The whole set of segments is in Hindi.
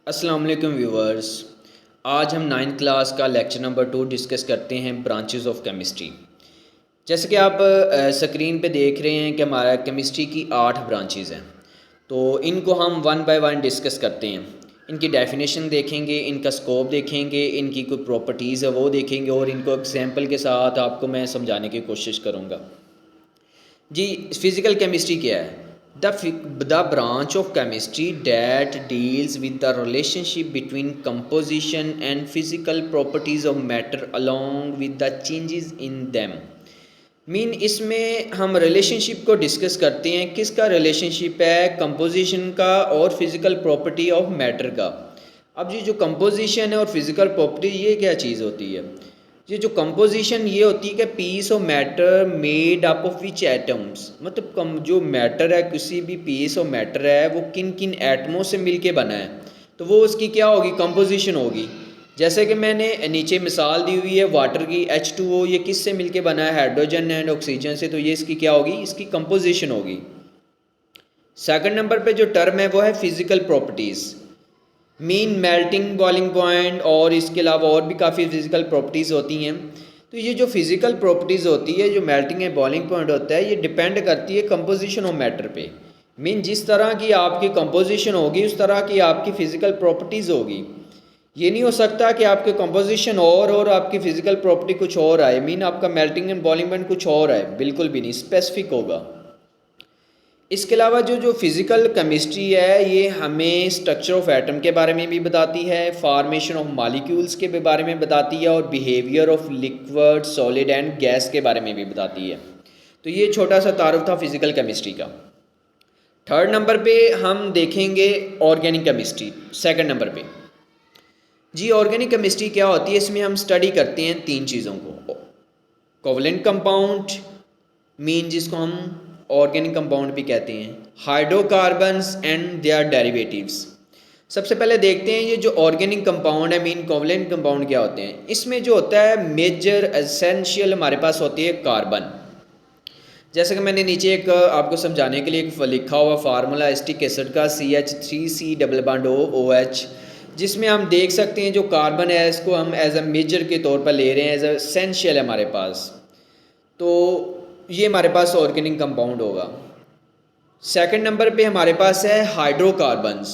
अस्सलाम वालेकुम व्यूवर्स। आज हम 9th क्लास का लेक्चर नंबर 2 डिस्कस करते हैं ब्रांचेस ऑफ केमिस्ट्री। जैसे कि आप स्क्रीन पे देख रहे हैं कि हमारा केमिस्ट्री की 8 ब्रांचेस हैं। तो इनको हम वन बाय वन डिस्कस करते हैं। इनकी डेफिनेशन देखेंगे, इनका स्कोप देखेंगे, इनकी कोई प्रॉपर्टीज़ है वो देखेंगे और इनको एग्जांपल के साथ आपको मैं समझाने की कोशिश करूँगा। जी, फिज़िकल केमिस्ट्री क्या है? The branch of chemistry that deals with the relationship between composition and physical properties of matter along with the changes in them. इसमें हम रिलेशनशिप को डिस्कस करते हैं। किसका रिलेशनशिप है? कंपोजिशन का और फिज़िकल प्रॉपर्टी ऑफ मैटर का। अब ये जो कंपोजिशन है और फिज़िकल प्रॉपर्टी, ये क्या चीज़ होती है? ये जो कंपोजिशन ये होती है कि piece of matter made up of which atoms, मतलब जो मैटर है, किसी भी पीस ऑफ मैटर है वो किन किन एटमों से मिलके बना है, तो वो उसकी क्या होगी? कंपोजिशन होगी। जैसे कि मैंने नीचे मिसाल दी हुई है वाटर की, H2O, ये किससे मिलके बना है? हाइड्रोजन एंड ऑक्सीजन से। तो ये इसकी क्या होगी? इसकी कंपोजिशन होगी। सेकंड नंबर पे जो टर्म है वो है physical properties. Melting, boiling point और इसके अलावा और भी काफ़ी फिज़िकल प्रॉपर्टीज़ होती हैं। तो ये जो फिज़िकल प्रॉपर्टीज़ होती है, जो मेल्टिंग एंड बॉइलिंग पॉइंट होता है, ये डिपेंड करती है कंपोजिशन ऑफ मैटर पे। जिस तरह की आपकी कंपोजिशन होगी उस तरह की आपकी फ़िज़िकल प्रॉपर्टीज़ होगी। ये नहीं हो सकता कि आपके कंपोजिशन और आपकी फ़िज़िकल प्रॉपर्टी कुछ और आए, आपका मेल्टिंग एंड बॉइलिंग पॉइंट कुछ और आए, बिल्कुल भी नहीं, स्पेसिफिक होगा। इसके अलावा जो फिज़िकल केमिस्ट्री है ये हमें स्ट्रक्चर ऑफ एटम के बारे में भी बताती है, फार्मेशन ऑफ मॉलिक्यूल्स के बारे में बताती है और behaviour of liquid, solid and gas के बारे में भी बताती है। तो ये छोटा सा तारुफ था फिज़िकल केमिस्ट्री का। थर्ड नंबर पे हम देखेंगे ऑर्गेनिक केमिस्ट्री। सेकंड नंबर पे जी, ऑर्गेनिक केमिस्ट्री क्या होती है? इसमें हम स्टडी करते हैं 3 चीज़ों को। कोवलेंट कंपाउंड, जिसको हम ऑर्गेनिक कंपाउंड भी कहते हैं, हाइड्रोकार्बन्स एंड देयर डेरिवेटिव्स। सबसे पहले देखते हैं ये जो ऑर्गेनिक कंपाउंड है, कोवलेंट कंपाउंड क्या होते हैं। इसमें जो होता है मेजर एसेंशियल हमारे पास होती है कार्बन। जैसे कि मैंने नीचे एक आपको समझाने के लिए एक लिखा हुआ फार्मूला एसिटिक एसिड का CH3C डबल बॉन्ड OH, जिसमें हम देख सकते हैं जो कार्बन है इसको हम एज अ मेजर के तौर पर ले रहे हैं, एज अ एसेंशियल है हमारे पास। तो ये हमारे पास ऑर्गेनिक कंपाउंड होगा। सेकंड नंबर पे हमारे पास है हाइड्रोकार्बन्स।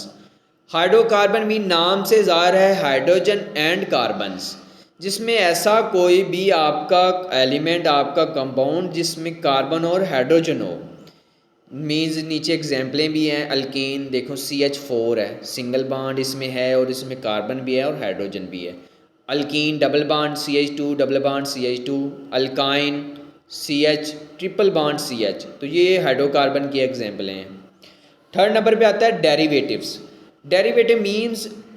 हाइड्रोकार्बन भी नाम से ज़ाहिर है हाइड्रोजन एंड कार्बन्स, जिसमें ऐसा कोई भी आपका एलिमेंट, आपका कंपाउंड जिसमें कार्बन और हाइड्रोजन हो। नीचे एग्जाम्पलें भी हैं। अल्केन देखो, CH4 है, सिंगल बॉन्ड इसमें है और इसमें कार्बन भी है और हाइड्रोजन भी है। Alkyne double bond CH2 double bond CH2। Alkyne CH triple bond CH। तो ये हाइड्रोकार्बन की एग्जाम्पलें हैं। थर्ड नंबर पे आता है डेरिवेटिव्स। डेरिवेटिव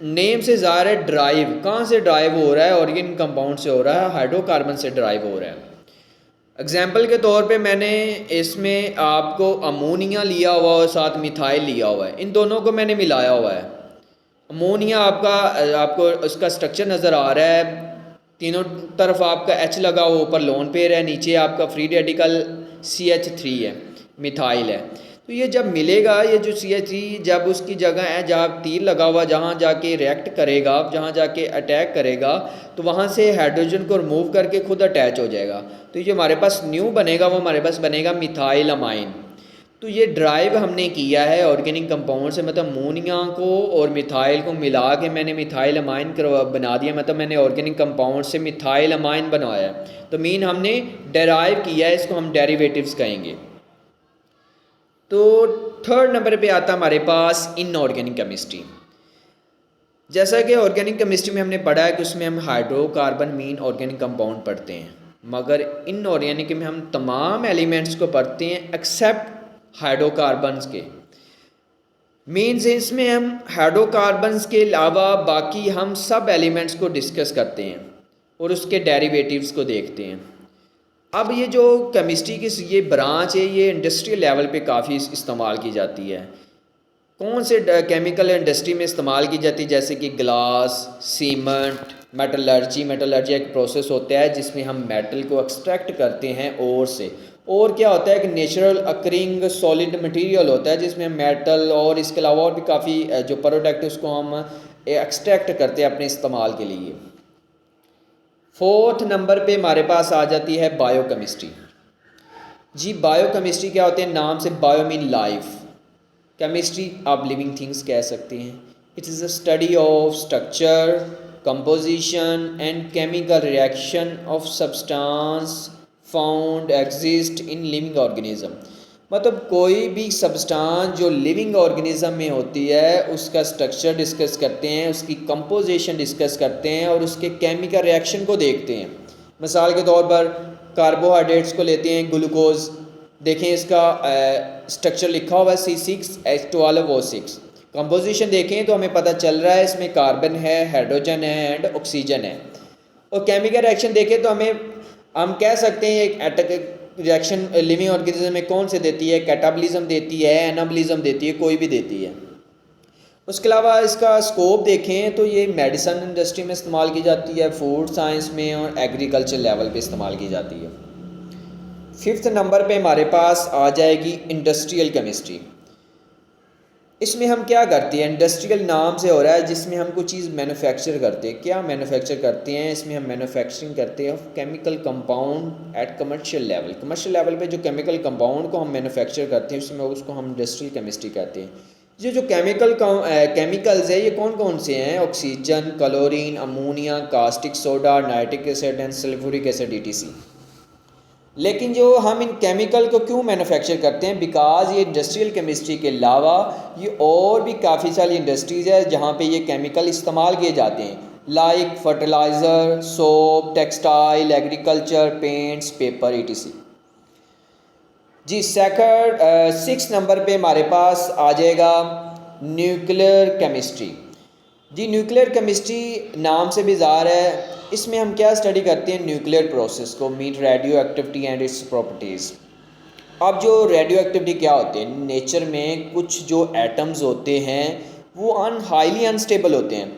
नेम से ज़ाहिर है ड्राइव। कहाँ से ड्राइव हो रहा है? ऑर्गेनिक कंपाउंड से हो रहा है, हाइड्रोकार्बन से ड्राइव हो रहा है। एग्जाम्पल के तौर पे मैंने इसमें आपको अमोनिया लिया हुआ और साथ मिथाइल लिया हुआ है, इन दोनों को मैंने मिलाया हुआ है। अमोनिया आपको उसका स्ट्रक्चर नज़र आ रहा है, तीनों तरफ आपका H लगा हुआ, ऊपर लोन पेयर है, नीचे आपका फ्री रेडिकल CH3 है, मिथाइल है। तो ये जब मिलेगा, ये जो CH3 जब उसकी जगह है जहाँ तीर लगा हुआ, जहाँ जाके रिएक्ट करेगा, जहाँ जाके अटैक करेगा, तो वहाँ से हाइड्रोजन को रिमूव करके खुद अटैच हो जाएगा। तो ये हमारे पास न्यू बनेगा, वो हमारे पास बनेगा मिथाइल अमाइन। तो ये ड्राइव हमने किया है ऑर्गेनिक कंपाउंड से, मतलब अमोनिया को और मिथाइल को मिला के मैंने मिथाइल अमाइन बना दिया, मतलब मैंने ऑर्गेनिक कंपाउंड से मिथाइल अमाइन बनवाया। तो हमने डेराइव किया है, इसको हम डेरिवेटिव्स कहेंगे। तो थर्ड नंबर पे आता हमारे पास इनऑर्गेनिक केमिस्ट्री। जैसा कि ऑर्गेनिक केमिस्ट्री में हमने पढ़ा है कि उसमें हम हाइड्रोकार्बन ऑर्गेनिक कंपाउंड पढ़ते हैं, मगर इनऑर्गेनिक में हम तमाम एलिमेंट्स को पढ़ते हैं एक्सेप्ट हाइड्रोकार्बन्स के। इसमें हम हाइड्रोकार्बन्स के अलावा बाकी हम सब एलिमेंट्स को डिस्कस करते हैं और उसके डेरिवेटिव्स को देखते हैं। अब ये जो केमिस्ट्री की ये ब्रांच है, ये इंडस्ट्रियल लेवल पे काफ़ी इस्तेमाल की जाती है। कौन से केमिकल इंडस्ट्री में इस्तेमाल की जाती है? जैसे कि ग्लास, सीमेंट, मेटलर्जी एक प्रोसेस होता है जिसमें हम मेटल को एक्सट्रैक्ट करते हैं ओर से, और क्या होता है कि नेचुरल अकरिंग सॉलिड मटेरियल होता है जिसमें मेटल और इसके अलावा और भी काफ़ी जो प्रोडक्ट उसको हम एक्सट्रैक्ट करते हैं अपने इस्तेमाल के लिए। फोर्थ नंबर पे हमारे पास आ जाती है बायोकेमिस्ट्री। जी बायोकेमिस्ट्री क्या होते हैं, नाम से बायो मीन लाइफ, केमिस्ट्री आप लिविंग थिंग्स कह सकते हैं। It is a study of structure, composition and chemical reaction of substance found exist in living organism. मतलब कोई भी सब्सटेंस जो लिविंग ऑर्गेनिज्म में होती है उसका स्ट्रक्चर डिस्कस करते हैं, उसकी कंपोजिशन डिस्कस करते हैं और उसके केमिकल रिएक्शन को देखते हैं। मिसाल के तौर पर कार्बोहाइड्रेट्स को लेते हैं, ग्लूकोज, देखें इसका स्ट्रक्चर लिखा हुआ है C6H12O6। कंपोजिशन देखें तो हमें पता चल रहा है इसमें कार्बन है, हाइड्रोजन है एंड ऑक्सीजन है। और केमिकल रिएक्शन देखें तो हम कह सकते हैं एक रिएक्शन लिविंग ऑर्गेनिज्म में कौन से देती है, कैटाबलिज्म देती है, एनाबलिज्म देती है, कोई भी देती है। उसके अलावा इसका स्कोप देखें तो ये मेडिसिन इंडस्ट्री में इस्तेमाल की जाती है, फूड साइंस में और एग्रीकल्चर लेवल पे इस्तेमाल की जाती है। फिफ्थ नंबर पे हमारे पास आ जाएगी इंडस्ट्रियल केमिस्ट्री। इसमें हम क्या करते हैं, इंडस्ट्रियल नाम से हो रहा है जिसमें हम कोई चीज़ मैन्युफैक्चर करते हैं। क्या मैन्युफैक्चर करते हैं, इसमें हम मैन्युफैक्चरिंग करते हैं chemical compound at commercial level. Commercial level पे जो केमिकल कंपाउंड को हम मैन्युफैक्चर करते हैं उसमें उसको हम इंडस्ट्रियल केमिस्ट्री कहते हैं। ये जो केमिकल्स है ये कौन कौन से हैं, oxygen, chlorine, ammonia, caustic soda, nitric acid and sulphuric acid ETC। लेकिन जो हम इन केमिकल को क्यों मैन्युफैक्चर करते हैं, बिकॉज ये इंडस्ट्रियल केमिस्ट्री के अलावा ये और भी काफ़ी सारी इंडस्ट्रीज़ है जहाँ पे ये केमिकल इस्तेमाल किए जाते हैं, like fertiliser, soap, textile, agriculture, paints, paper ETC। जी सिक्स नंबर पे हमारे पास आ जाएगा न्यूक्लियर केमिस्ट्री। जी न्यूक्लियर केमिस्ट्री नाम से भी ज़ाहिर है, इसमें हम क्या स्टडी करते हैं, न्यूक्लियर प्रोसेस को, mean radio activity and it's properties. अब जो रेडियो एक्टिविटी क्या होती है, नेचर में कुछ जो एटम्स होते हैं वो हाईली अनस्टेबल होते हैं,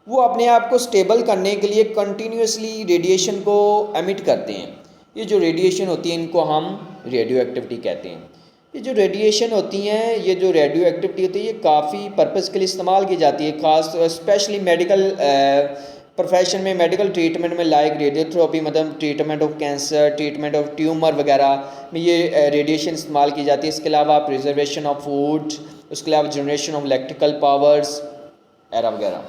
वो अपने आप को स्टेबल करने के लिए कंटिन्यूसली रेडिएशन को एमिट करते हैं। ये जो रेडिएशन होती है इनको हम रेडियो एक्टिविटी कहते हैं। ये जो रेडिएशन होती हैं, ये जो रेडियो एक्टिविटी होती है ये काफ़ी पर्पज़ के लिए इस्तेमाल की जाती है, ख़ास स्पेशली मेडिकल प्रोफेशन में, मेडिकल ट्रीटमेंट में, लाइक रेडियोथेरेपी, मतलब treatment of cancer, treatment of tumour वगैरह में ये रेडिएशन इस्तेमाल की जाती है। इसके अलावा प्रिजर्वेशन ऑफ फूड, उसके अलावा generation of electrical powers era वगैरह।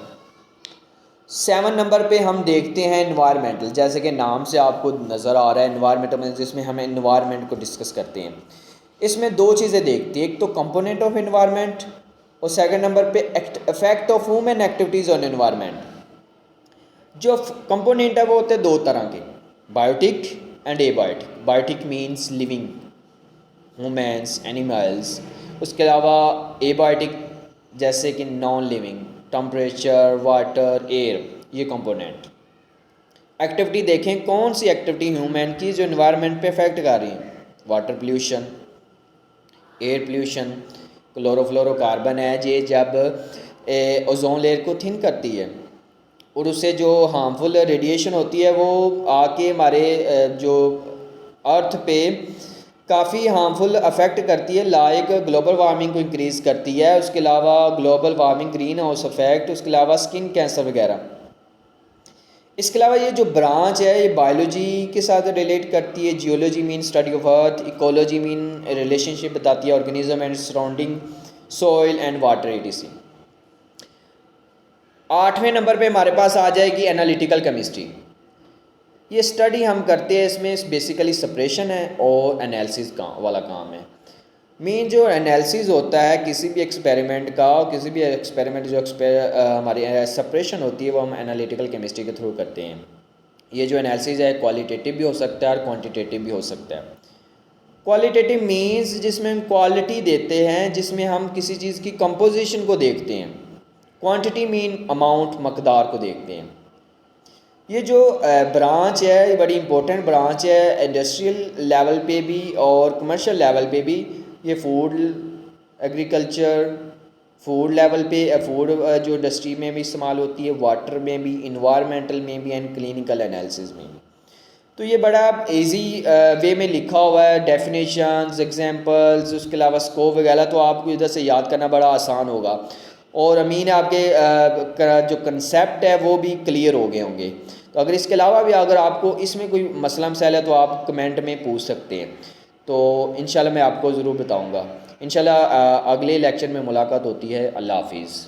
7 नंबर पे हम देखते हैं इन्वायरमेंटल, जैसे कि नाम से आपको नज़र आ रहा है इन्वायरमेंटल में, जिसमें हम इन्वायरमेंट को डिस्कस करते हैं। इसमें दो चीज़ें देखते हैं, एक तो कंपोनेंट ऑफ इन्वायरमेंट और सेकंड नंबर पे effect of human activities on environment. जो कंपोनेंट है वो होते हैं दो तरह के, biotic and abiotic. Biotic means living, humans, animals. उसके अलावा एबायोटिक जैसे कि non living, temperature, water, air, ये कंपोनेंट। एक्टिविटी देखें, कौन सी एक्टिविटी ह्यूमन की जो इन्वायरमेंट पे इफेक्ट कर रही है, water pollution, air pollution, chlorofluorocarbon है ये जब ओजोन लेयर को थिन करती है और उससे जो हार्मफुल रेडिएशन होती है वो आके हमारे जो अर्थ पे काफ़ी हार्मफुल अफेक्ट करती है, लाइक ग्लोबल वार्मिंग को इंक्रीज़ करती है। उसके अलावा global warming, green house effect, उसके अलावा स्किन कैंसर वगैरह। इसके अलावा ये जो ब्रांच है ये बायोलॉजी के साथ रिलेट करती है। Geology mean study of earth, ecology mean relationship बताती है organism and surrounding, soil and water ETC। 8वें नंबर पे हमारे पास आ जाएगी एनालिटिकल केमिस्ट्री। ये स्टडी हम करते हैं, इसमें बेसिकली सेपरेशन है और एनालिसिस वाला काम है। मेन जो एनालिसिस होता है किसी भी एक्सपेरिमेंट का, किसी भी एक्सपेरिमेंट जो हमारी सेपरेशन होती है वो हम एनालिटिकल केमिस्ट्री के थ्रू करते हैं। ये जो एनालिसिस है क्वालिटेटिव भी हो सकता है और क्वांटिटेटिव भी हो सकता है। क्वालिटेटिव मीन्स जिसमें हम क्वालिटी देते हैं, जिसमें हम किसी चीज़ की कंपोजिशन को देखते हैं। क्वांटिटी मीन अमाउंट, मकदार को देखते हैं। ये जो ब्रांच है ये बड़ी इंपॉर्टेंट ब्रांच है, इंडस्ट्रियल लेवल पे भी और कमर्शियल लेवल पे भी। ये फूड एग्रीकल्चर, फूड लेवल पे फूड जो इंडस्ट्री में भी इस्तेमाल होती है, वाटर में भी, इन्वायरमेंटल में भी एंड क्लिनिकल एनालिसिस में भी। तो ये बड़ा इजी वे में लिखा हुआ है, डेफिनेशंस, एग्जांपल्स, उसके अलावा स्कोप वगैरह, तो आपको इधर से याद करना बड़ा आसान होगा। और अमीन आपके जो कंसेप्ट है वो भी क्लियर हो गए होंगे। तो अगर इसके अलावा भी अगर आपको इसमें कोई मसला मसाइल है तो आप कमेंट में पूछ सकते हैं, तो इंशाल्लाह मैं आपको ज़रूर बताऊँगा। इंशाल्लाह अगले लेक्चर में मुलाकात होती है। अल्लाह हाफिज़।